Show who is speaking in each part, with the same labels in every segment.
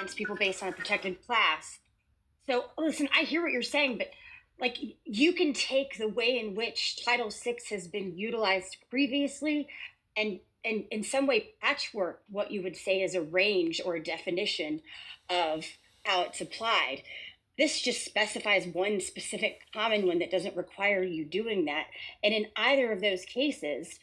Speaker 1: against people based on a protected class. So listen, I hear what you're saying, but like you can take the way in which Title VI has been utilized previously and in some way patchwork what you would say is a range or a definition of how it's applied. This just specifies one specific common one that doesn't require you doing that. And in either of those cases,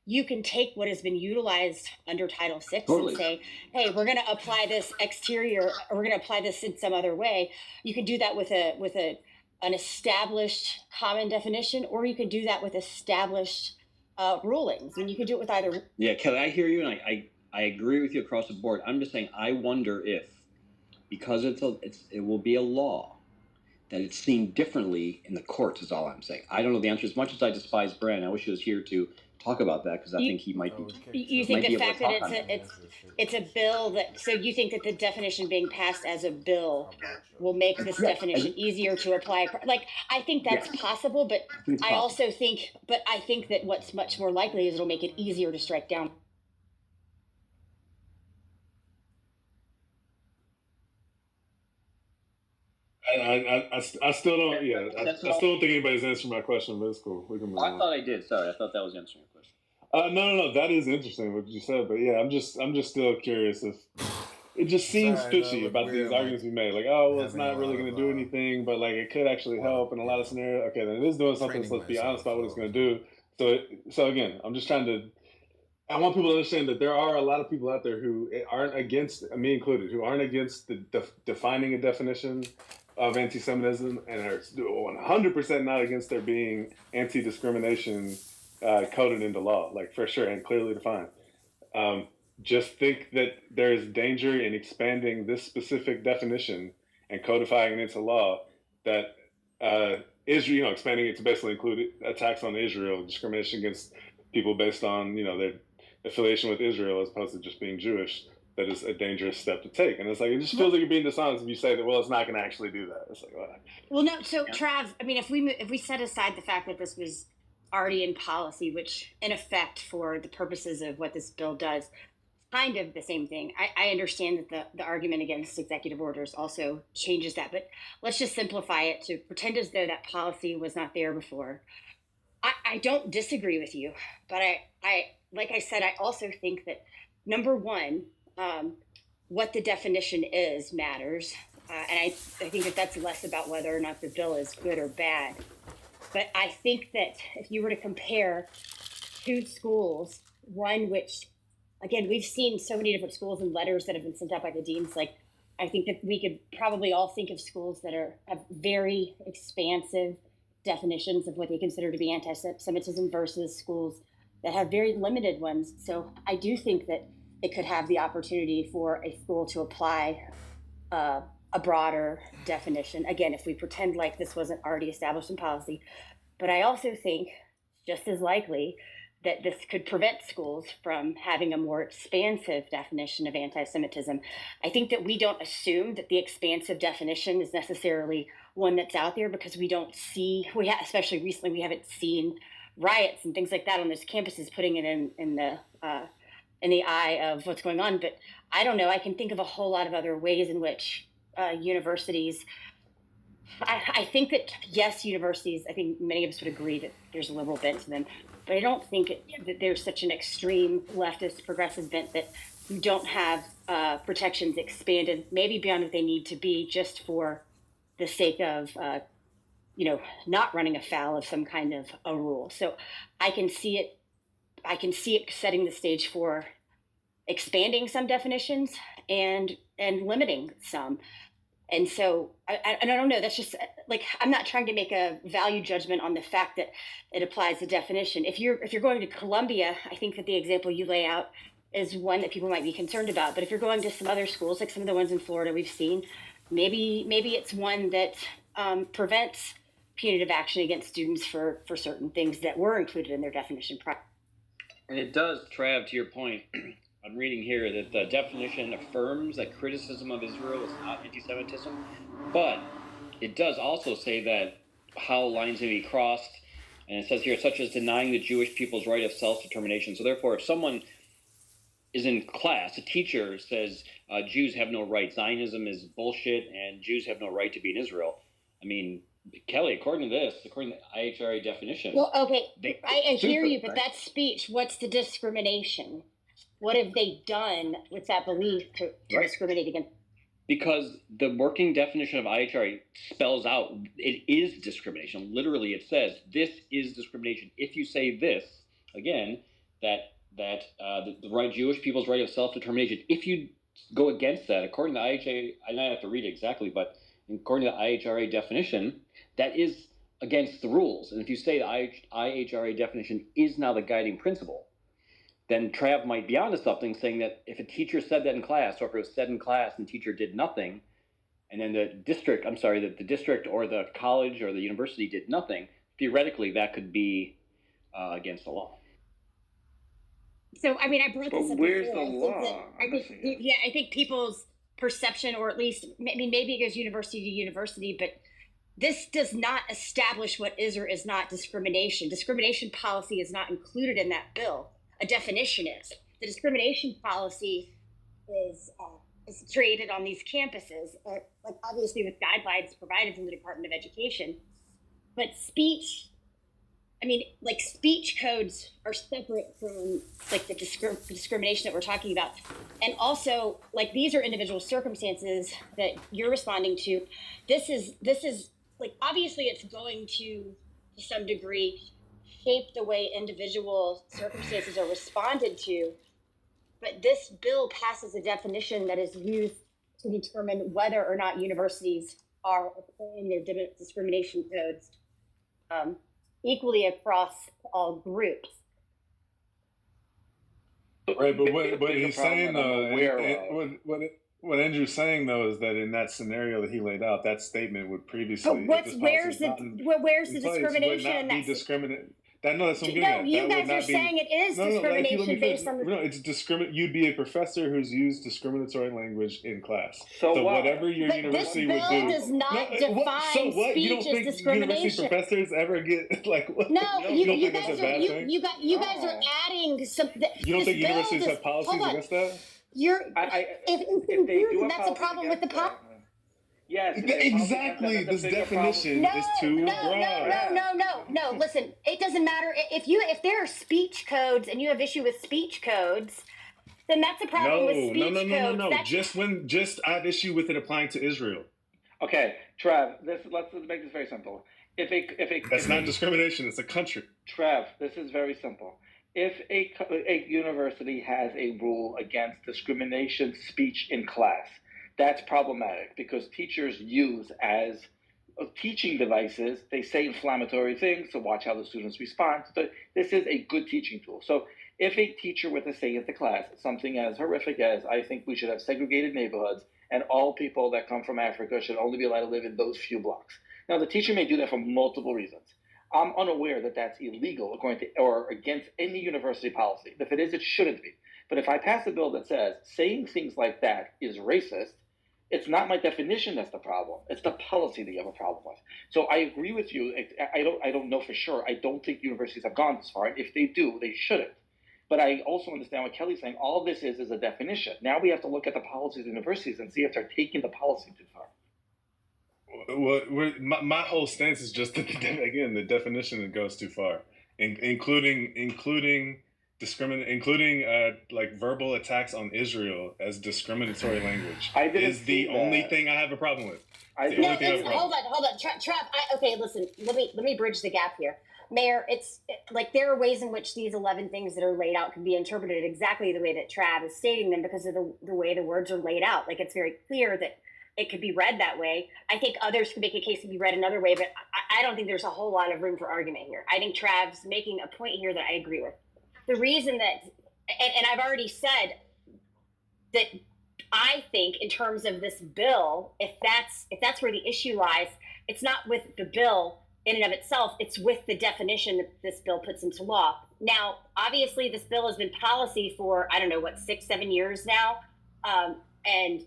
Speaker 1: you can take what has been utilized under Title VI
Speaker 2: Totally.
Speaker 1: and say, hey, we're going to apply this exterior, or we're going to apply this in some other way. You can do that with an established common definition, or you can do that with established rulings. And you can do it with either.
Speaker 2: Yeah, Kelly, I hear you, and I agree with you across the board. I'm just saying, I wonder if, because it will be a law, that it's seen differently in the courts is all I'm saying. I don't know the answer. As much as I despise Brandon, I wish he was here to talk about that, because I think he might be.
Speaker 1: You think the fact that it's a bill that, so you think that the definition being passed as a bill will make this definition easier to apply? Like, I think that's possible, but I also think, I think that what's much more likely is it'll make it easier to strike down.
Speaker 3: I still don't. Yeah, I still don't think anybody's answering my question, but it's cool. We can move on.
Speaker 2: I thought I did. Sorry, I thought that was answering your question.
Speaker 3: No. That is interesting what you said, but yeah, I'm just still curious if it just seems fishy about these arguments we made. Like, oh, well, it's not really going to do anything, but like it could actually help in a lot of scenarios. Okay, then it is doing something. So let's be honest about what it's going to do. So again, I'm just trying to. I want people to understand that there are a lot of people out there who aren't against, me included, who aren't against the defining a definition of anti-Semitism and are 100% not against there being anti-discrimination coded into law, like for sure, and clearly defined. Just think that there is danger in expanding this specific definition and codifying it into law that Israel, expanding it to basically include attacks on Israel, discrimination against people based on, their affiliation with Israel as opposed to just being Jewish. That is a dangerous step to take. And it's like, it just feels like you're being dishonest if you say that, well, it's not going to actually do that. It's like,
Speaker 1: well, no. So Trav, I mean, if we set aside the fact that this was already in policy, which in effect for the purposes of what this bill does, kind of the same thing. I understand that the argument against executive orders also changes that, but let's just simplify it to pretend as though that policy was not there before. I don't disagree with you, but I like I said, I also think that number one, what the definition is matters, and I think that that's less about whether or not the bill is good or bad. But I think that if you were to compare two schools, one which, again, we've seen so many different schools and letters that have been sent out by the deans. Like, I think that we could probably all think of schools that have very expansive definitions of what they consider to be anti-Semitism versus schools that have very limited ones. So I do think that it could have the opportunity for a school to apply a broader definition. Again, if we pretend like this wasn't already established in policy. But I also think, just as likely, that this could prevent schools from having a more expansive definition of anti-Semitism. I think that we don't assume that the expansive definition is necessarily one that's out there because we don't see, especially recently, we haven't seen riots and things like that on those campuses putting it in the eye of what's going on. But I don't know, I can think of a whole lot of other ways in which universities, I think that, yes, universities, I think many of us would agree that there's a liberal bent to them, but I don't think that there's such an extreme leftist progressive bent that you don't have protections expanded, maybe beyond what they need to be, just for the sake of, not running afoul of some kind of a rule. So I can see it setting the stage for expanding some definitions and limiting some. And so I don't know. That's just like, I'm not trying to make a value judgment on the fact that it applies the definition. If you're going to Columbia, I think that the example you lay out is one that people might be concerned about. But if you're going to some other schools, like some of the ones in Florida we've seen, maybe it's one that prevents punitive action against students for certain things that were included in their definition.
Speaker 2: And it does, Trav, to your point. I'm reading here that the definition affirms that criticism of Israel is not anti-Semitism, but it does also say that how lines may be crossed, and it says here, such as denying the Jewish people's right of self-determination. So therefore, if someone is in class, a teacher says Jews have no right, Zionism is bullshit, and Jews have no right to be in Israel. I mean, Kelly, according to the IHRA definition.
Speaker 1: Well, okay, I hear you, but
Speaker 2: right?
Speaker 1: that's speech. What's the discrimination? What have they done with that belief to discriminate against?
Speaker 2: Because the working definition of IHRA spells out it is discrimination. Literally, it says this is discrimination. If you say this, again, that the right Jewish people's right of self-determination, if you go against that, according to IHRA, I don't have to read it exactly, but according to the IHRA definition, that is against the rules. And if you say the IHRA definition is now the guiding principle, then Trav might be onto something, saying that if a teacher said that in class, or if it was said in class and the teacher did nothing, and then the district or the college or the university did nothing, theoretically that could be against the law.
Speaker 1: So, I mean, I brought this up
Speaker 4: where's
Speaker 1: before.
Speaker 4: the law?
Speaker 1: I think people's perception, or at least, I mean, maybe it goes university to university, but this does not establish what is or is not discrimination. Discrimination policy is not included in that bill. A definition is. The discrimination policy is created on these campuses, like obviously with guidelines provided from the Department of Education. But speech, I mean, like speech codes are separate from like the discrimination that we're talking about. And also, like these are individual circumstances that you're responding to. This is like, obviously it's going to some degree shape the way individual circumstances are responded to, but this bill passes a definition that is used to determine whether or not universities are applying their discrimination codes equally across all groups.
Speaker 3: Right, but what he's saying though, what Andrew's saying though is that in that scenario that he laid out, that statement would previously.
Speaker 1: But where's the discrimination in that?
Speaker 3: That's what I'm getting at.
Speaker 1: You guys are saying it is discrimination based on the.
Speaker 3: No, it's You'd be a professor who's used discriminatory language in class.
Speaker 4: So
Speaker 3: whatever your university would do.
Speaker 1: This bill does not define speech as discrimination.
Speaker 3: University professors ever get like what?
Speaker 1: No, you
Speaker 3: guys
Speaker 1: are adding some.
Speaker 3: You don't think universities have policies against that?
Speaker 1: If they do, that's a problem with the policy.
Speaker 4: Yes,
Speaker 3: exactly. This definition is too broad.
Speaker 1: No. Listen, it doesn't matter if there are speech codes and you have issue with speech codes, then that's a problem with speech codes.
Speaker 3: No. Just I have issue with it applying to Israel.
Speaker 4: Okay, Trav. Let's make this very simple.
Speaker 3: That's not discrimination. It's a country.
Speaker 4: Trav, this is very simple. If a university has a rule against discrimination speech in class, that's problematic because teachers use as teaching devices, they say inflammatory things to watch how the students respond. So this is a good teaching tool. So if a teacher were to say at the class something as horrific as, I think we should have segregated neighborhoods and all people that come from Africa should only be allowed to live in those few blocks. Now, the teacher may do that for multiple reasons. I'm unaware that that's illegal according to or against any university policy. If it is, it shouldn't be. But if I pass a bill that says saying things like that is racist, it's not my definition that's the problem. It's the policy that you have a problem with. So I agree with you. I don't know for sure. I don't think universities have gone this far. And if they do, they shouldn't. But I also understand what Kelly's saying. All this is a definition. Now we have to look at the policies of universities and see if they're taking the policy too far.
Speaker 3: Well, my whole stance is just that again the definition that goes too far, including like verbal attacks on Israel as discriminatory language is the only thing I have a problem with.
Speaker 1: Hold on, Trav. Okay, listen. Let me bridge the gap here, Mayor. It's like there are ways in which these 11 things that are laid out can be interpreted exactly the way that Trav is stating them because of the way the words are laid out. Like it's very clear that it could be read that way. I think others could make a case to be read another way, but I don't think there's a whole lot of room for argument here. I think Trav's making a point here that I agree with. The reason that, and I've already said that I think in terms of this bill, if that's where the issue lies, it's not with the bill in and of itself, it's with the definition that this bill puts into law. Now, obviously this bill has been policy for, 6-7 years now. And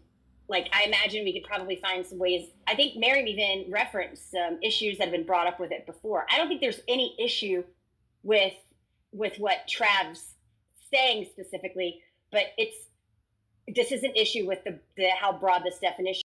Speaker 1: like, I imagine we could probably find some ways. I think Mary even referenced some issues that have been brought up with it before. I don't think there's any issue with what Trav's saying specifically, but this is an issue with the how broad this definition